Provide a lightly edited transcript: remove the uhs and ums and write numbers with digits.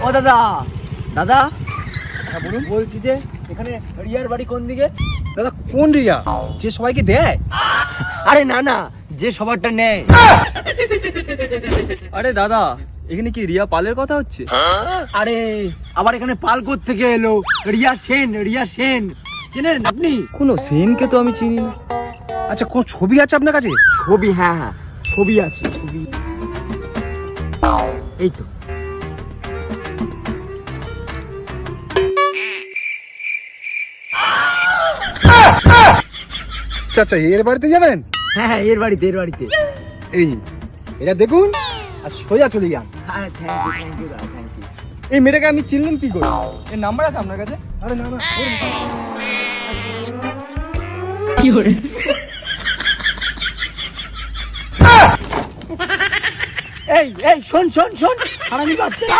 ও দাদা দাদা, হ্যাঁ বলুন। বলছি যে এখানে রিয়ার বাড়ি কোন দিকে? দাদা কোন রিয়া? যে সবাইকে দেয়? আরে না না, যে সবারটা নেয়। আরে দাদা, এখানে কি রিয়া পালের কথা হচ্ছে? আরে আবার এখানে পাল থেকে এলো, রিয়া সেন, রিয়া সেন চেনেন আপনি? কোনো সেনকে তো আমি চিনি না। আচ্ছা কোন ছবি আছে আপনার কাছে? ছবি? হ্যাঁ হ্যাঁ, ছবি আছে, ছবি এই তো। আচ্ছা আচ্ছা, এর বাড়িতে যাবেন? হ্যাঁ হ্যাঁ, এর বাড়িতে, এর বাড়িতে। এই এটা দেখুন আর সোজা চলে যান। হ্যাঁ, থ্যাংক ইউ দাদা, থ্যাংক ইউ। এই মেয়েটাকে আমি চিনলেন কি করে? এর নাম্বার আছে আপনার কাছে? আরে না না, এই এই, শোন শোন শোন, হারামি বাচ্চারা,